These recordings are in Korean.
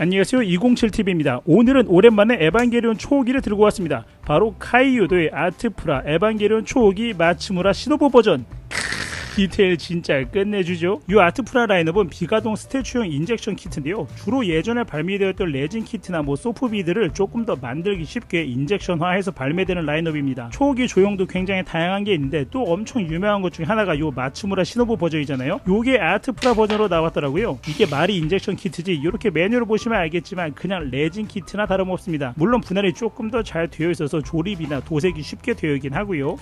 안녕하세요, 207TV입니다. 오늘은 오랜만에 에반게리온 초호기를 들고 왔습니다. 바로 카이요도의 아트프라 에반게리온 초호기 마츠무라 시노부 버전. 디테일 진짜 끝내주죠. 이 아트프라 라인업은 비가동 스태츄형 인젝션 키트인데요, 주로 예전에 발매되었던 레진 키트나 소프비드를 조금 더 만들기 쉽게 인젝션화해서 발매되는 라인업입니다. 초호기 조형도 굉장히 다양한 게 있는데 또 엄청 유명한 것 중에 하나가 이 마츠무라 시노부 버전이잖아요. 요게 아트프라 버전으로 나왔더라고요. 이게 말이 인젝션 키트지 이렇게 메뉴를 보시면 알겠지만 그냥 레진 키트나 다름없습니다. 물론 분할이 조금 더 잘 되어 있어서 조립이나 도색이 쉽게 되어 있긴 하고요.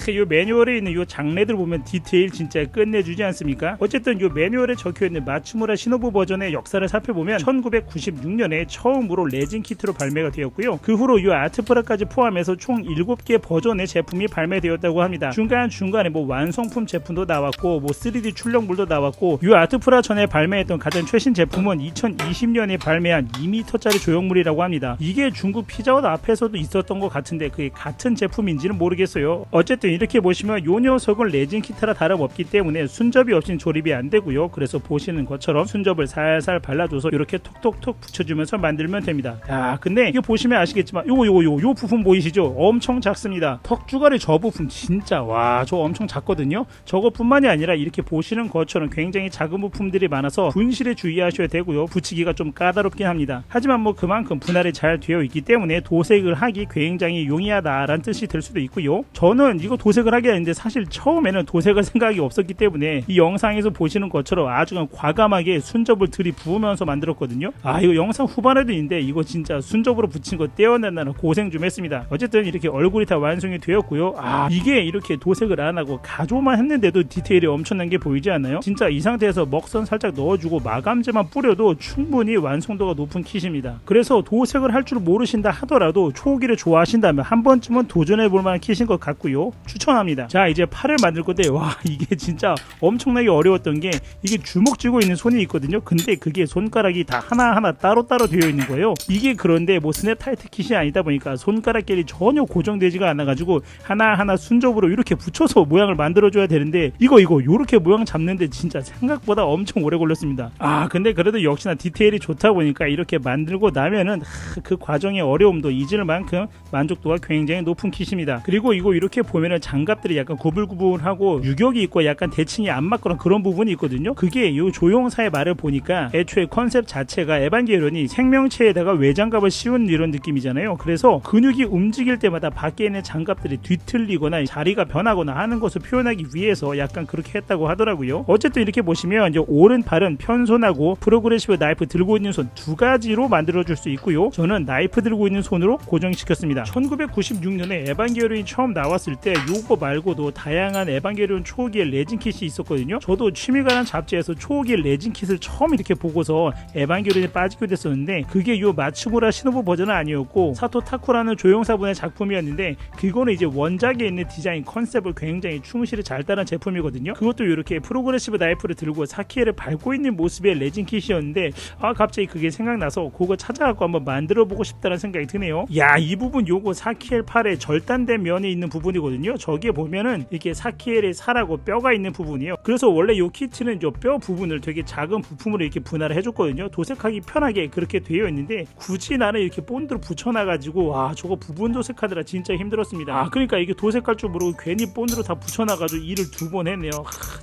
이 매뉴얼에 있는 이 장례들 보면 디테일 진짜 끝내주지 않습니까? 어쨌든 이 매뉴얼에 적혀있는 마츠무라 시노부 버전의 역사를 살펴보면 1996년에 처음으로 레진 키트로 발매가 되었고요. 그 후로 이 아트프라까지 포함해서 총 7개 버전의 제품이 발매되었다고 합니다. 중간중간에 완성품 제품도 나왔고 3D 출력물도 나왔고, 이 아트프라 전에 발매했던 가장 최신 제품은 2020년에 발매한 2m짜리 조형물이라고 합니다. 이게 중국 피자헛 앞에서도 있었던 것 같은데 그게 같은 제품인지는 모르겠어요. 어쨌든 이렇게 보시면 이 녀석은 레진 키트라 다름없기 때문에 순접이 없이는 조립이 안 되고요. 그래서 보시는 것처럼 순접을 살살 발라줘서 이렇게 톡톡톡 붙여주면서 만들면 됩니다. 야, 근데 이거 보시면 아시겠지만 요 부품 보이시죠? 엄청 작습니다. 턱주가리 저 부품 진짜 저 엄청 작거든요. 저것뿐만이 아니라 이렇게 보시는 것처럼 굉장히 작은 부품들이 많아서 분실에 주의하셔야 되고요. 붙이기가 좀 까다롭긴 합니다. 하지만 그만큼 분할이 잘 되어 있기 때문에 도색을 하기 굉장히 용이하다라는 뜻이 될 수도 있고요. 저는 이거 도색을 하게 했는데 사실 처음에는 도색할 생각이 없었기 때문에 이 영상에서 보시는 것처럼 아주 과감하게 순접을 들이부으면서 만들었거든요. 이거 영상 후반에도 있는데 이거 진짜 순접으로 붙인 거 떼어낸다는 고생 좀 했습니다. 어쨌든 이렇게 얼굴이 다 완성이 되었고요. 이게 이렇게 도색을 안 하고 가조만 했는데도 디테일이 엄청난 게 보이지 않나요? 진짜 이 상태에서 먹선 살짝 넣어주고 마감제만 뿌려도 충분히 완성도가 높은 kit입니다. 그래서 도색을 할 줄 모르신다 하더라도 초호기를 좋아하신다면 한 번쯤은 도전해볼 만한 kit인 것 같고요. 추천합니다. 자, 이제 팔을 만들 건데 이게 진짜 엄청나게 어려웠던 게 이게 주먹 쥐고 있는 손이 있거든요. 근데 그게 손가락이 다 하나하나 따로따로 되어 있는 거예요. 이게 그런데 스냅 타이트 kit이 아니다 보니까 손가락끼리 전혀 고정되지가 않아가지고 하나하나 순접으로 이렇게 붙여서 모양을 만들어줘야 되는데 이거 요렇게 모양 잡는데 진짜 생각보다 엄청 오래 걸렸습니다. 근데 그래도 역시나 디테일이 좋다 보니까 이렇게 만들고 나면은 그 과정의 어려움도 잊을 만큼 만족도가 굉장히 높은 kit입니다. 그리고 이거 이렇게 보면은 장갑들이 약간 구불구불하고 유격이 있고 약간 대칭이 안 맞거나 그런 부분이 있거든요. 그게 이 조종사의 말을 보니까 애초에 컨셉 자체가 에반게리온이 생명체에다가 외장갑을 씌운 이런 느낌이잖아요. 그래서 근육이 움직일 때마다 밖에 있는 장갑들이 뒤틀리거나 자리가 변하거나 하는 것을 표현하기 위해서 약간 그렇게 했다고 하더라고요. 어쨌든 이렇게 보시면 이제 오른팔은 편손하고 프로그레시브 나이프 들고 있는 손 두 가지로 만들어줄 수 있고요. 저는 나이프 들고 있는 손으로 고정시켰습니다. 1996년에 에반게리온이 처음 나왔을 때 요거 말고도 다양한 에반게리온 초호기의 레진 킷이 있었거든요. 저도 취미가란 잡지에서 초호기 레진 킷을 처음 이렇게 보고서 에반게리온에 빠지게 됐었는데 그게 요 마츠무라 시노부 버전은 아니었고 사토 타쿠라는 조형사분의 작품이었는데 그거는 이제 원작에 있는 디자인 컨셉을 굉장히 충실히 잘 따른 제품이거든요. 그것도 이렇게 프로그레시브 나이프를 들고 사키에를 밟고 있는 모습의 레진 킷이었는데 갑자기 그게 생각나서 그거 찾아갖고 한번 만들어보고 싶다는 생각이 드네요. 이 부분 요거 사키엘 팔의 절단된 면에 있는 부분이거든요. 저기에 보면은 이렇게 사키엘의 살하고 뼈가 있는 부분이에요. 그래서 원래 요 키트는 요 뼈 부분을 되게 작은 부품으로 이렇게 분할을 해줬거든요. 도색하기 편하게 그렇게 되어 있는데 굳이 나는 이렇게 본드로 붙여놔가지고 저거 부분 도색하느라 진짜 힘들었습니다. 그러니까 이게 도색할 줄 모르고 괜히 본드로 다 붙여놔가지고 일을 2번 했네요.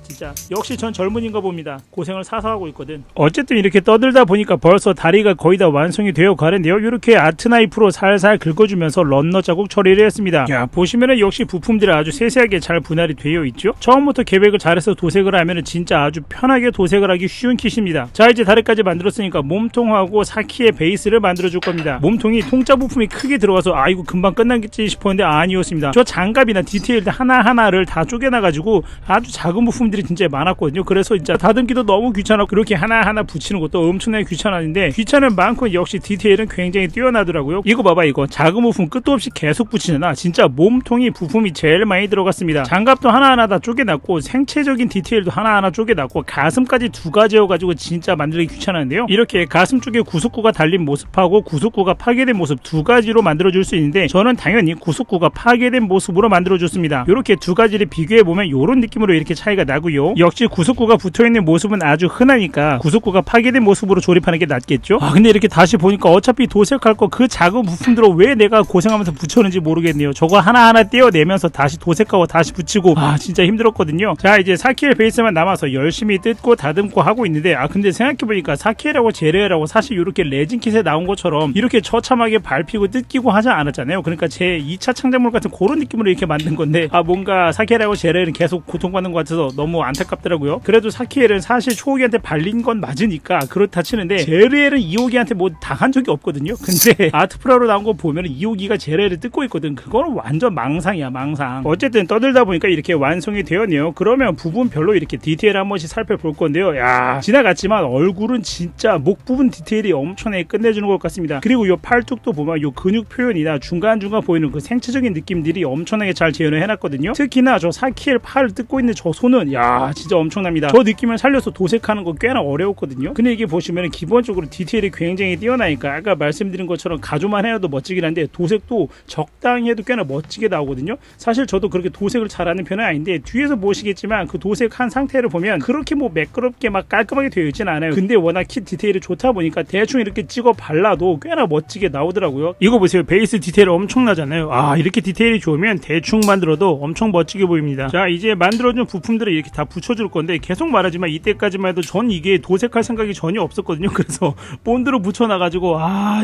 진짜 역시 전 젊은인가 봅니다. 고생을 사서 하고 있거든. 어쨌든 이렇게 떠들다 보니까 벌써 다리가 거의 다 완성이 되어 가는데요. 이렇게 아트나이프로 살살 긁어주면서 런너 자국 처리를 했습니다. 보시면은 역시 부품들이 아주 세세하게 잘 분할이 되어 있죠. 처음부터 계획을 잘해서 도색을 하면 진짜 아주 편하게 도색을 하기 쉬운 킷입니다. 자, 이제 다리까지 만들었으니까 몸통하고 사키의 베이스를 만들어 줄 겁니다. 몸통이 통짜 부품이 크게 들어가서 이거 금방 끝나겠지 싶었는데 아니었습니다. 저 장갑이나 디테일 하나하나를 다 쪼개놔가지고 아주 작은 부품들이 진짜 많았거든요. 그래서 진짜 다듬기도 너무 귀찮았고 그렇게 하나하나 붙이는 것도 엄청나게 귀찮았는데 귀찮은 만큼 역시 디테일은 굉장히 뛰어나더라고요. 이거 봐봐, 이거 작은 부품 끝도 없이 계속 붙이잖아. 진짜 몸통이 부품이 제일 많이 들어갔습니다. 장갑도 하나하나 다 쪼개놨고 생체적인 디테일도 하나하나 쪼개놨고 가슴까지 두 가지여가지고 진짜 만들기 귀찮았는데요. 이렇게 가슴 쪽에 구속구가 달린 모습하고 구속구가 파괴된 모습 두 가지로 만들어줄 수 있는데 저는 당연히 구속구가 파괴된 모습으로 만들어줬습니다. 이렇게 두 가지를 비교해보면 이런 느낌으로 이렇게 차이가 나고요. 역시 구속구가 붙어있는 모습은 아주 흔하니까 구속구가 파괴된 모습으로 조립하는 게 낫겠죠. 근데 이렇게 다시 보니까 어차피 도색할 거 그 작은 부품들을 왜 내가 고생하면서 붙였는지 모르겠네요. 저거 하나하나 떼어내면서 다시 도색하고 다시 붙이고 진짜 힘들었거든요. 자, 이제 사키엘 베이스만 남아서 열심히 뜯고 다듬고 하고 있는데 근데 생각해보니까 사키엘하고 제레라고 사실 이렇게 레진 킷에 나온 것처럼 이렇게 처참하게 밟히고 뜯기고 하지 않았잖아요. 그러니까 제 2차 창작물 같은 그런 느낌으로 이렇게 만든 건데 뭔가 사키엘하고 제레는 계속 고통받는 것 같아서 너무 안타깝더라고요. 그래도 사키엘은 사실 초호기한테 발린 건 맞으니까 그렇다 치는데 제레는 이호기한테 뭐 당한 적이 없거든요. 근데 아트프라로 나온 거 보면 이호기가 제레를 뜯고 있거든. 그거는 완전 망상이야, 망상. 어쨌든 떠들다 보니까 이렇게 완성이 되었네요. 그러면 부분별로 이렇게 디테일 한 번씩 살펴볼 건데요. 지나갔지만 얼굴은 진짜 목 부분 디테일이 엄청나게 끝내주는 것 같습니다. 그리고 요 팔뚝도 보면 요 근육 표현이나 중간중간 보이는 그 생체적인 느낌들이 엄청나게 잘 재현을 해놨거든요. 특히나 저 사키엘 팔을 뜯고 있는 저 손은 진짜 엄청납니다. 저 느낌을 살려서 도색하는 거 꽤나 어려웠거든요. 근데 이게 보시면 기본적으로 디테일이 굉장히 뛰어나니까 아까 말씀드린 것처럼 가조만 해도 멋지긴 한데 도색도 적당히 해도 꽤나 멋지게 나오거든요. 사실 저도 그렇게 도색을 잘하는 편은 아닌데 뒤에서 보시겠지만 그 도색한 상태를 보면 그렇게 뭐 매끄럽게 막 깔끔하게 되어 있진 않아요. 근데 워낙 킷 디테일이 좋다 보니까 대충 이렇게 찍어 발라도 꽤나 멋지게 나오더라고요. 이거 보세요. 베이스 디테일 엄청나잖아요. 이렇게 디테일이 좋으면 대충 만들어도 엄청 멋지게 보입니다. 자, 이제 만들어준 부품들을 이렇게 다 붙여줄 건데 계속 말하지만 이때까지만 해도 전 이게 도색할 생각이 전혀 없었거든요. 그래서 본드로 붙여놔가지고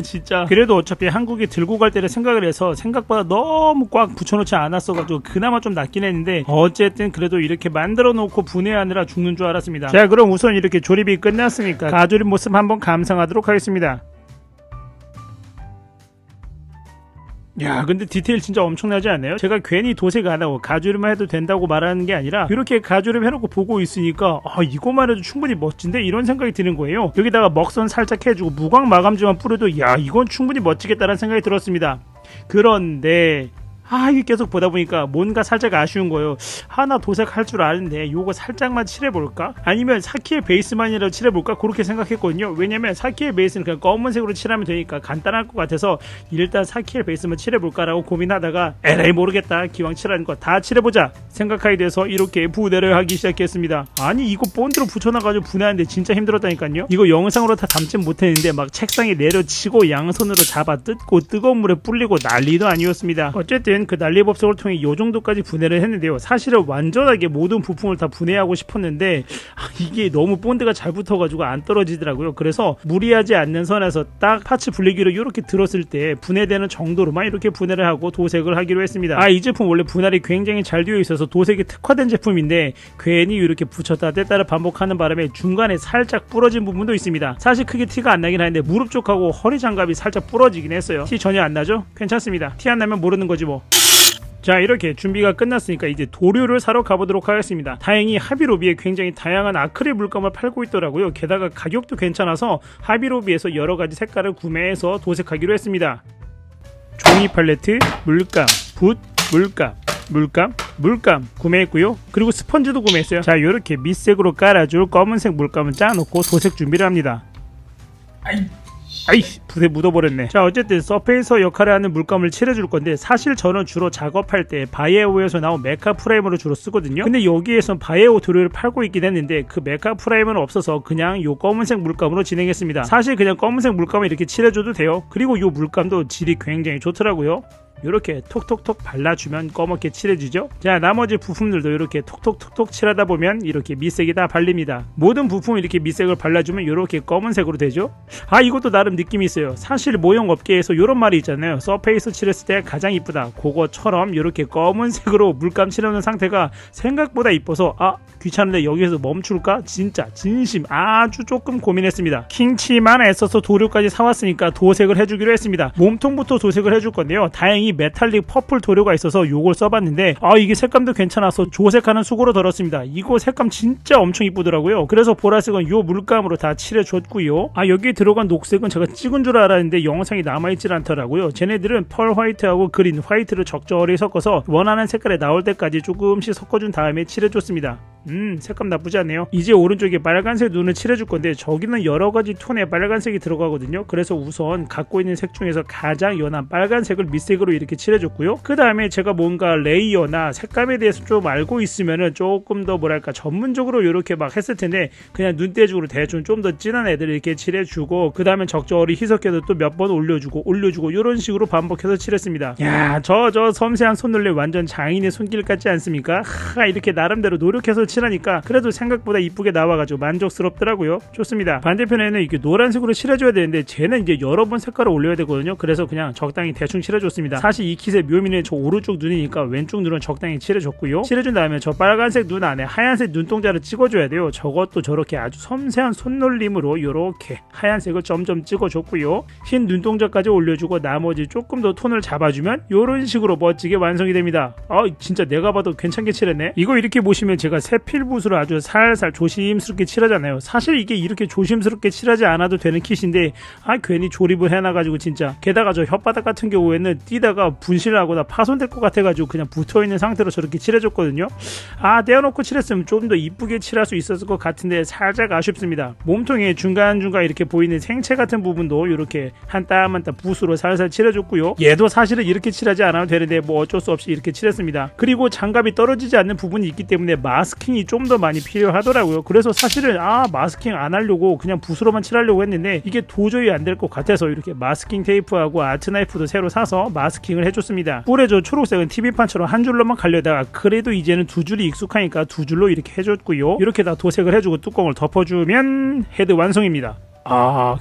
진짜 그래도 어차피 한국에 들고 갈 때를 생각을 해서 생각보다 너무 꽉 붙여놓지 않았어가지고 그나마 좀 낫긴 했는데 어쨌든 그래도 이렇게 만들어 놓고 분해하느라 죽는 줄 알았습니다. 자, 그럼 우선 이렇게 조립이 끝났으니까 가조립 모습 한번 감상하도록 하겠습니다. 근데 디테일 진짜 엄청나지 않나요? 제가 괜히 도색 안 하고 가조립만 해도 된다고 말하는 게 아니라 이렇게 가조립 해놓고 보고 있으니까 이것만 해도 충분히 멋진데 이런 생각이 드는 거예요. 여기다가 먹선 살짝 해주고 무광 마감지만 뿌려도 이건 충분히 멋지겠다는 생각이 들었습니다. 그런데 이게 계속 보다 보니까 뭔가 살짝 아쉬운 거예요. 나 도색할 줄 아는데 요거 살짝만 칠해볼까? 아니면 사키의 베이스만이라도 칠해볼까? 그렇게 생각했거든요. 왜냐면 사키의 베이스는 그냥 검은색으로 칠하면 되니까 간단할 것 같아서 일단 사키의 베이스만 칠해볼까라고 고민하다가 에라이 모르겠다, 기왕 칠하는 거 다 칠해보자 생각하게 돼서 이렇게 분해를 하기 시작했습니다. 이거 본드로 붙여놔가지고 분해하는데 진짜 힘들었다니까요. 이거 영상으로 다 담진 못했는데 막 책상에 내려치고 양손으로 잡아 뜯고 뜨거운 물에 불리고 난리도 아니었습니다. 어쨌든 그 난리법석을 통해 요 정도까지 분해를 했는데요. 사실은 완전하게 모든 부품을 다 분해하고 싶었는데 이게 너무 본드가 잘 붙어가지고 안 떨어지더라고요. 그래서 무리하지 않는 선에서 딱 파츠 분리기로 이렇게 들었을 때 분해되는 정도로만 이렇게 분해를 하고 도색을 하기로 했습니다. 이 제품 원래 분할이 굉장히 잘 되어 있어서 도색이 특화된 제품인데 괜히 이렇게 붙였다 뗐다를 반복하는 바람에 중간에 살짝 부러진 부분도 있습니다. 사실 크게 티가 안 나긴 하는데 무릎 쪽하고 허리 장갑이 살짝 부러지긴 했어요. 티 전혀 안 나죠? 괜찮습니다. 티 안 나면 모르는 거지 뭐. 자, 이렇게 준비가 끝났으니까 이제 도료를 사러 가보도록 하겠습니다. 다행히 하비로비에 굉장히 다양한 아크릴 물감을 팔고 있더라고요. 게다가 가격도 괜찮아서 하비로비에서 여러가지 색깔을 구매해서 도색하기로 했습니다. 종이 팔레트, 물감, 붓, 물감 구매했고요. 그리고 스펀지도 구매했어요. 자, 이렇게 밑색으로 깔아줄 검은색 물감을 짜놓고 도색 준비를 합니다. 붓에 묻어버렸네. 자, 어쨌든 서페이서 역할을 하는 물감을 칠해줄 건데 사실 저는 주로 작업할 때 바이에오에서 나온 메카 프라이머를 주로 쓰거든요. 근데 여기에선 바이에오 도료를 팔고 있긴 했는데 그 메카 프라이머는 없어서 그냥 요 검은색 물감으로 진행했습니다. 사실 그냥 검은색 물감을 이렇게 칠해줘도 돼요. 그리고 요 물감도 질이 굉장히 좋더라고요. 이렇게 톡톡톡 발라주면 검게 칠해주죠. 자, 나머지 부품들도 이렇게 톡톡톡톡 칠하다 보면 이렇게 밑색이 다 발립니다. 모든 부품을 이렇게 밑색을 발라주면 이렇게 검은색으로 되죠. 아, 이것도 나름 느낌이 있어요. 사실 모형 업계에서 이런 말이 있잖아요. 서페이스 칠했을 때 가장 이쁘다. 그거처럼 이렇게 검은색으로 물감 칠해놓은 상태가 생각보다 이뻐서 귀찮은데 여기서 멈출까? 진짜 진심 아주 조금 고민했습니다. 킹치만 애써서 도료까지 사왔으니까 도색을 해주기로 했습니다. 몸통부터 도색을 해줄 건데요. 다행히 메탈릭 퍼플 도료가 있어서 요걸 써봤는데 이게 색감도 괜찮아서 조색하는 수고로 덜었습니다. 이거 색감 진짜 엄청 이쁘더라고요. 그래서 보라색은 요 물감으로 다 칠해줬고요. 여기에 들어간 녹색은 제가 찍은 줄 알았는데 영상이 남아있질 않더라고요. 쟤네들은 펄 화이트하고 그린 화이트를 적절히 섞어서 원하는 색깔에 나올 때까지 조금씩 섞어준 다음에 칠해줬습니다. 색감 나쁘지 않네요. 이제 오른쪽에 빨간색 눈을 칠해줄 건데 저기는 여러가지 톤의 빨간색이 들어가거든요. 그래서 우선 갖고 있는 색 중에서 가장 연한 빨간색을 밑색으로 이렇게 칠해줬고요. 그 다음에 제가 뭔가 레이어나 색감에 대해서 좀 알고 있으면은 조금 더 뭐랄까 전문적으로 이렇게 막 했을 텐데 그냥 눈대중으로 대충 좀 더 진한 애들 이렇게 칠해주고 그 다음에 적절히 희석해서 또 몇 번 올려주고 이런 식으로 반복해서 칠했습니다. 야, 저 섬세한 손놀림 완전 장인의 손길 같지 않습니까? 이렇게 나름대로 노력해서 칠하니까 그래도 생각보다 이쁘게 나와가지고 만족스럽더라고요. 좋습니다. 반대편에는 이렇게 노란색으로 칠해줘야 되는데 쟤는 이제 여러 번 색깔을 올려야 되거든요. 그래서 그냥 적당히 대충 칠해줬습니다. 사실 이 킷의 묘미는 저 오른쪽 눈이니까 왼쪽 눈은 적당히 칠해줬고요. 칠해준 다음에 저 빨간색 눈 안에 하얀색 눈동자를 찍어줘야 돼요. 저것도 저렇게 아주 섬세한 손놀림으로 이렇게 하얀색을 점점 찍어줬고요. 흰 눈동자까지 올려주고 나머지 조금 더 톤을 잡아주면 이런 식으로 멋지게 완성이 됩니다. 진짜 내가 봐도 괜찮게 칠했네. 이거 이렇게 보시면 제가 세필붓으로 아주 살살 조심스럽게 칠하잖아요. 사실 이게 이렇게 조심스럽게 칠하지 않아도 되는 킷인데 괜히 조립을 해놔가지고 진짜. 게다가 저 혓바닥 같은 경우에는 띄다가 분실하거나 파손될 것 같아가지고 그냥 붙어있는 상태로 저렇게 칠해줬거든요. 떼어놓고 칠했으면 좀 더 이쁘게 칠할 수 있었을 것 같은데 살짝 아쉽습니다. 몸통에 중간중간 이렇게 보이는 생채 같은 부분도 이렇게 한 땀 한 땀 붓으로 살살 칠해줬고요. 얘도 사실은 이렇게 칠하지 않아도 되는데 어쩔 수 없이 이렇게 칠했습니다. 그리고 장갑이 떨어지지 않는 부분이 있기 때문에 마스킹이 좀 더 많이 필요하더라고요. 그래서 사실은 마스킹 안 하려고 그냥 붓으로만 칠하려고 했는데 이게 도저히 안 될 것 같아서 이렇게 마스킹 테이프하고 아트 나이프도 새로 사서 마스킹을 해줬습니다. 뿔에 저 초록색은 TV판처럼 한 줄로만 갈려다가 그래도 이제는 두 줄이 익숙하니까 두 줄로 이렇게 해줬고요. 이렇게 다 도색을 해주고 뚜껑을 덮어주면 헤드 완성입니다.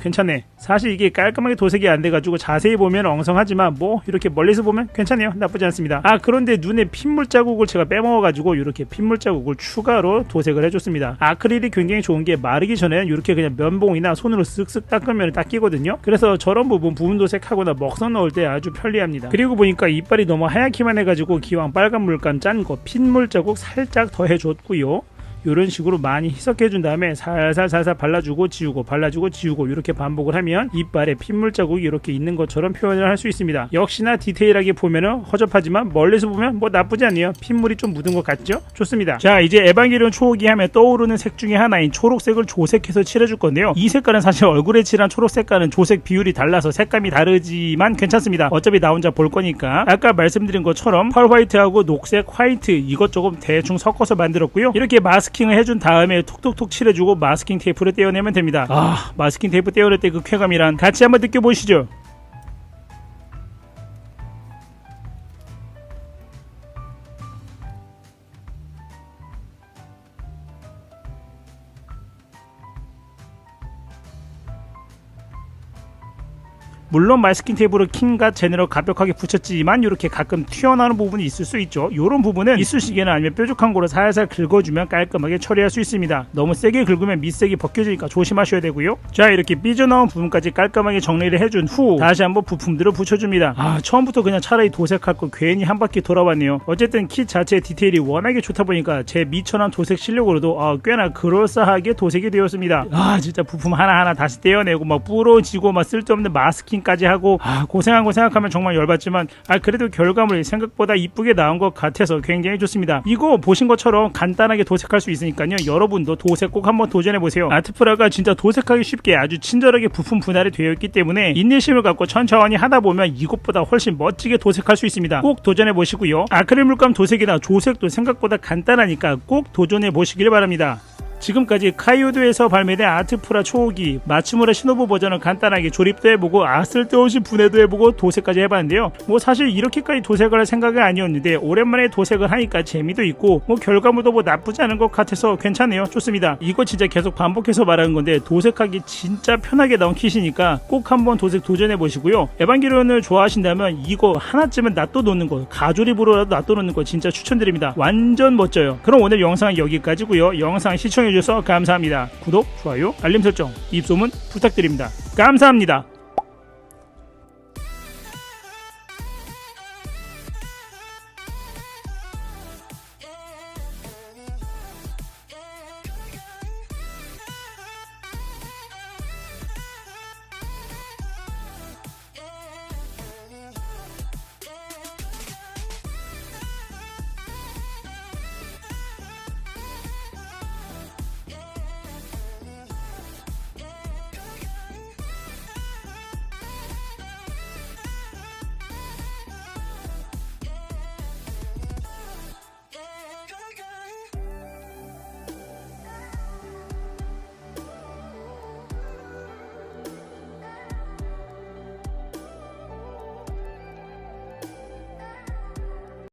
괜찮네. 사실 이게 깔끔하게 도색이 안 돼가지고 자세히 보면 엉성하지만 이렇게 멀리서 보면 괜찮네요. 나쁘지 않습니다. 그런데 눈에 핏물 자국을 제가 빼먹어가지고 이렇게 핏물 자국을 추가로 도색을 해줬습니다. 아크릴이 굉장히 좋은 게 마르기 전에는 이렇게 그냥 면봉이나 손으로 쓱쓱 닦으면 닦이거든요. 그래서 저런 부분 도색하거나 먹선 넣을 때 아주 편리합니다. 그리고 보니까 이빨이 너무 하얗기만 해가지고 기왕 빨간 물감 짠 거 핏물 자국 살짝 더 해줬고요. 이런 식으로 많이 희석해준 다음에 살살 발라주고 지우고 발라주고 지우고 이렇게 반복을 하면 이빨에 핏물 자국이 이렇게 있는 것처럼 표현을 할 수 있습니다. 역시나 디테일하게 보면은 허접하지만 멀리서 보면 나쁘지 않네요. 핏물이 좀 묻은 것 같죠? 좋습니다. 자, 이제 에반게리온 초호기 하면 떠오르는 색 중에 하나인 초록색을 조색해서 칠해줄 건데요. 이 색깔은 사실 얼굴에 칠한 초록 색깔은 조색 비율이 달라서 색감이 다르지만 괜찮습니다. 어차피 나 혼자 볼 거니까. 아까 말씀드린 것처럼 펄 화이트하고 녹색 화이트 이것저것 대충 섞어서 만들었고요. 이렇게 마스킹을 해준 다음에 톡톡톡 칠해주고 마스킹 테이프를 떼어내면 됩니다. 마스킹 테이프 떼어낼 때 그 쾌감이란 같이 한번 느껴보시죠. 물론 마스킹 테이프로 킹과 제네럴 가볍게 붙였지만 이렇게 가끔 튀어나오는 부분이 있을 수 있죠. 이런 부분은 이쑤시개나 아니면 뾰족한 거로 살살 긁어주면 깔끔하게 처리할 수 있습니다. 너무 세게 긁으면 밑색이 벗겨지니까 조심하셔야 되고요. 자, 이렇게 삐져나온 부분까지 깔끔하게 정리를 해준 후 다시 한번 부품들을 붙여줍니다. 처음부터 그냥 차라리 도색할 거 괜히 한 바퀴 돌아왔네요. 어쨌든 킷 자체의 디테일이 워낙에 좋다 보니까 제 미천한 도색 실력으로도 꽤나 그럴싸하게 도색이 되었습니다. 진짜 부품 하나하나 다시 떼어내고 부러지고 쓸데없는 마스킹 까지 하고 고생한 거 생각하면 정말 열받지만 그래도 결과물이 생각보다 이쁘게 나온 것 같아서 굉장히 좋습니다. 이거 보신 것처럼 간단하게 도색할 수 있으니까요. 여러분도 도색 꼭 한번 도전해보세요. 아트프라가 진짜 도색하기 쉽게 아주 친절하게 부품 분할이 되어 있기 때문에 인내심을 갖고 천천히 하다 보면 이것보다 훨씬 멋지게 도색할 수 있습니다. 꼭 도전해보시고요. 아크릴 물감 도색이나 조색도 생각보다 간단하니까 꼭 도전해보시길 바랍니다. 지금까지 카이오도에서 발매된 아트프라 초호기 마츠무라 시노부 버전을 간단하게 조립도 해보고 쓸데없이 분해도 해보고 도색까지 해봤는데요. 뭐 사실 이렇게까지 도색을 할 생각은 아니었는데 오랜만에 도색을 하니까 재미도 있고 뭐 결과물도 뭐 나쁘지 않은 것 같아서 괜찮네요. 좋습니다. 이거 진짜 계속 반복해서 말하는 건데 도색하기 진짜 편하게 나온 킷이니까 꼭 한번 도색 도전해 보시고요. 에반게리온을 좋아하신다면 이거 하나쯤은 놔둬놓는 거, 가조립으로라도 놔둬놓는 거 진짜 추천드립니다. 완전 멋져요. 그럼 오늘 영상은 여기까지고요. 영상 시청해주셔서 감사합니다. 구독, 좋아요, 알림 설정, 입소문 부탁드립니다. 감사합니다.